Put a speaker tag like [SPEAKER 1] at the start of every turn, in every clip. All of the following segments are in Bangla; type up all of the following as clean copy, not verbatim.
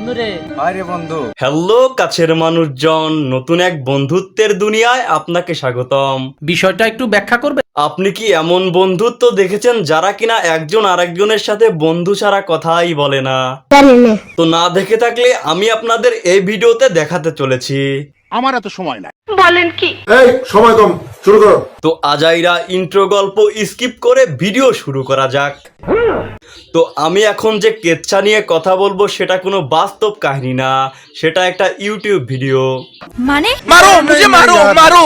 [SPEAKER 1] বন্ধুরে
[SPEAKER 2] আরে বন্ধু
[SPEAKER 3] হ্যালো কাছের মানুষজন, নতুন এক বন্ধুত্বের দুনিয়ায় আপনাকে স্বাগতম।
[SPEAKER 1] বিষয়টা একটু ব্যাখ্যা করবে?
[SPEAKER 3] আপনি কি এমন বন্ধুত্ব দেখেছেন যারা কিনা একজন আরেকজনের সাথে বন্ধু ছাড়া কথাই বলে না? তো না দেখে থাকলে আমি আপনাদের এই ভিডিওতে দেখাতে চলেছি।
[SPEAKER 4] আমার এত সময় নাই।
[SPEAKER 5] বলেন কি?
[SPEAKER 6] এই সময় কম, শুরু করো।
[SPEAKER 3] তো আজাইরা ইন্ট্রো গল্প স্কিপ করে ভিডিও শুরু করা যাক। তো আমি এখন যে কেচ্ছা নিয়ে কথা বলবো সেটা কোনো বাস্তব কাহিনী না, সেটা একটা ইউটিউব ভিডিও।
[SPEAKER 5] মানে
[SPEAKER 4] মারো মুঝে মারো মারো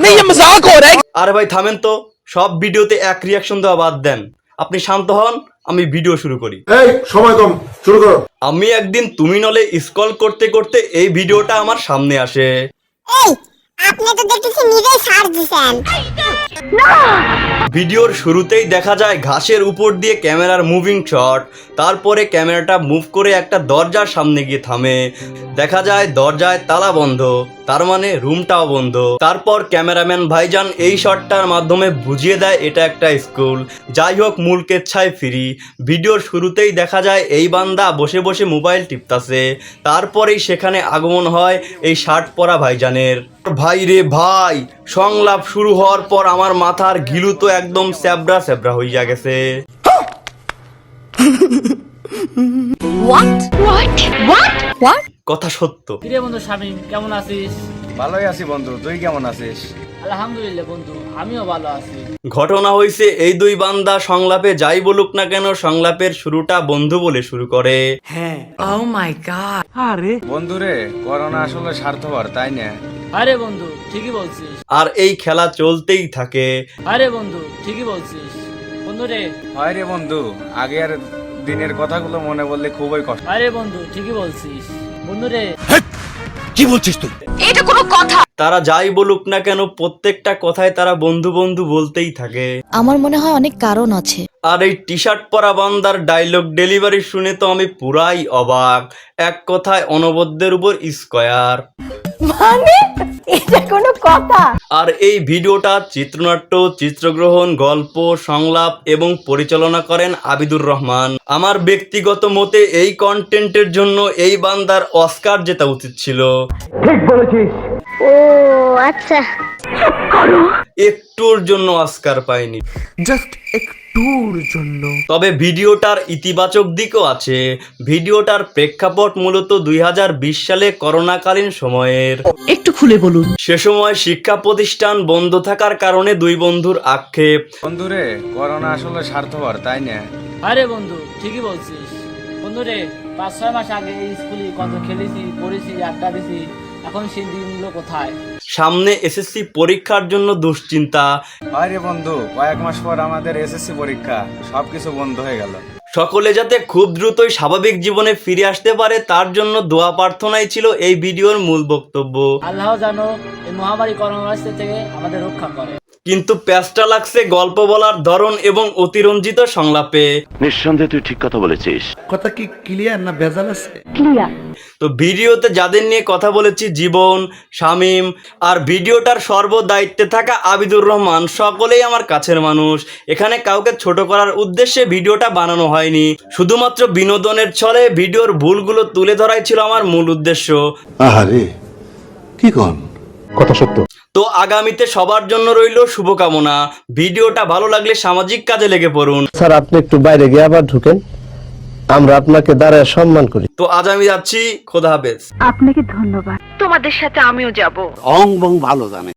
[SPEAKER 4] नहीं ये मजाक हो रहा है।
[SPEAKER 3] আরে ভাই থামেন তো, সব ভিডিওতে এক রিয়াকশন দেওয়া বাদ দেন। আপনি শান্ত হন, আমি ভিডিও শুরু করি।
[SPEAKER 6] এই সময় কম, শুরু করো।
[SPEAKER 3] আমি একদিন তুমি নলে স্ক্রল করতে করতে এই ভিডিওটা আমার সামনে আসে।
[SPEAKER 7] এই আপনি তো দেখতেছি নিজেই সার্চ দিছেন।
[SPEAKER 3] ভিডিওর শুরুতেই দেখা যায় ঘাসের উপর দিয়ে ক্যামেরার মুভিং শট, তারপরে ক্যামেরাটা মুভ করে একটা দরজার সামনে গিয়ে থামে। দেখা যায় দরজায় তালা বন্ধ, তার মানে রুমটাও বন্ধ। তারপর ক্যামেরাম্যান ভাইজান এই শটটার মাধ্যমে বুঝিয়ে দেয় এটা একটা স্কুল। যাই হোক, মূল কেচ্ছায় ফিরি। ভিডিওর শুরুতেই দেখা যায় এই বান্দা বসে বসে মোবাইল টিপতাছে, তারপরেই সেখানে আগমন হয় এই শার্ট পরা ভাইজানের। ভাই রে ভাই, সংলাপ শুরু হওয়ার পর আমার মাথার ঘিলু তো একদম স্যাবরা স্যাবরা হইয়া গেছে।
[SPEAKER 5] হোয়াট
[SPEAKER 3] কথা সত্য।
[SPEAKER 1] কিরে বন্ধু শামিম, কেমন আছিস?
[SPEAKER 2] ভালোই আছি বন্ধু, তুই কেমন আছিস?
[SPEAKER 1] আলহামদুলিল্লাহ বন্ধু, আমিও ভালো আছি।
[SPEAKER 3] ঘটনা হইছে এই দুই বান্দা সংলাপে যাই বলুক না কেন, সংলাপের শুরুটা বন্ধু বলে শুরু করে।
[SPEAKER 2] বন্ধুরে, করোনা আসলে স্বার্থপর, তাই না?
[SPEAKER 1] আরে বন্ধু ঠিকই বলছিস।
[SPEAKER 3] আর এই খেলা চলতেই থাকে।
[SPEAKER 1] আরে বন্ধু ঠিকই বলছিস। বন্ধুরে
[SPEAKER 2] হয় রে বন্ধু, আগের দিনের কথাগুলো মনে বললে খুবই কষ্ট।
[SPEAKER 1] আরে বন্ধু ঠিকই বলছিস। বন্ধুরে
[SPEAKER 4] কি বলছিস তুই?
[SPEAKER 5] এটা কোনো কথা?
[SPEAKER 3] তারা যাই বলুক না কেন, প্রত্যেকটা কথায় তারা বন্ধু বন্ধু বলতেই থাকে।
[SPEAKER 8] আমার মনে হয় অনেক কারণ আছে।
[SPEAKER 3] আর এই টি শার্ট পরা বান্দার ডায়লগ ডেলিভারি শুনে তো আমি পুরাই অবাক। এক কথায় অনবদ্যের উপর স্কয়ার।
[SPEAKER 7] মানে এটা কোনো কথা?
[SPEAKER 3] আর এই ভিডিওটা চিত্রনাট্য, চিত্রগ্রহণ, গল্প, সংলাপ এবং পরিচালনা করেন আবিদুর রহমান। আমার ব্যক্তিগত মতে এই কন্টেন্টের জন্য এই বান্দার অস্কার জেতা উচিত ছিল।
[SPEAKER 7] ও আচ্ছা।
[SPEAKER 3] একটুর জন্য অস্কার পায়নি,
[SPEAKER 4] জাস্ট একটুর জন্য।
[SPEAKER 3] তবে ভিডিওটার ইতিবাচক দিকও আছে। ভিডিওটার প্রেক্ষাপট মূলত 2020 সালে করোনাকালীন সময়ের।
[SPEAKER 5] একটু খুলে বলুন।
[SPEAKER 3] সে সময় শিক্ষা প্রতিষ্ঠান বন্ধ থাকার কারণে দুই বন্ধুর আক্ষেপ।
[SPEAKER 2] বন্ধুরে, করোনা আসলে স্বার্থপর, তাই না?
[SPEAKER 1] আরে বন্ধু ঠিকই বলছিস। বন্ধুরে 5-6 মাস আগে এই স্কুলে কত খেলেছি, পড়েছি, আড্ডা দিছি, এখন সেই দিনগুলো কোথায়?
[SPEAKER 3] সামনে এসএসসি পরীক্ষার জন্য দুশ্চিন্তা।
[SPEAKER 2] হয় রে বন্ধু, কয়েক মাস পর আমাদের এসএসসি পরীক্ষা, সবকিছু বন্ধ হয়ে গেল।
[SPEAKER 3] সকলে যাতে খুব দ্রুতই স্বাভাবিক জীবনে ফিরে আসতে পারে তার জন্য দোয়া প্রার্থনাই ছিল এই ভিডিওর মূল বক্তব্য।
[SPEAKER 1] আল্লাহ জানো এই মহামারী করোনা ভাইরাস থেকে আমাদের রক্ষা করে।
[SPEAKER 3] কিন্তু প্যাচটা লাগছে গল্প বলার ধরন এবং অতিরঞ্জিত সংলাপে।
[SPEAKER 9] নিঃসন্দেহে তুই ঠিক কথা বলেছিস।
[SPEAKER 4] কথা কি ক্লিয়ার না ভেজাল আছে?
[SPEAKER 3] তো ভিডিওতে যাদের নিয়ে কথা বলেছি, জীবন, শামিম আর ভিডিওটার সর্বদায়িত্বে থাকা আবিদুর রহমান, সকলেই আমার কাছের মানুষ। এখানে কাউকে ছোট করার উদ্দেশ্যে ভিডিওটা বানানো হয়নি, শুধুমাত্র বিনোদনের ছলে ভিডিওর ভুলগুলো তুলে ধরাই ছিল আমার মূল উদ্দেশ্য।
[SPEAKER 6] আহারে কি কোন কথা সত্য।
[SPEAKER 3] তো আগামীতে সবার জন্য রইল শুভকামনা। ভিডিওটা ভালো লাগলে সামাজিক কাজে লেগে পড়ুন।
[SPEAKER 10] স্যার আপনি একটু বাইরে গিয়ে আবার ঢুকেন, আমরা আপনাকে দাঁড়ায় সম্মান করি।
[SPEAKER 3] তো আজ আমি যাচ্ছি, খোদা হাফেজ।
[SPEAKER 5] আপনাকে ধন্যবাদ। তোমাদের সাথে আমিও যাব।
[SPEAKER 4] অং বং ভালো জানে।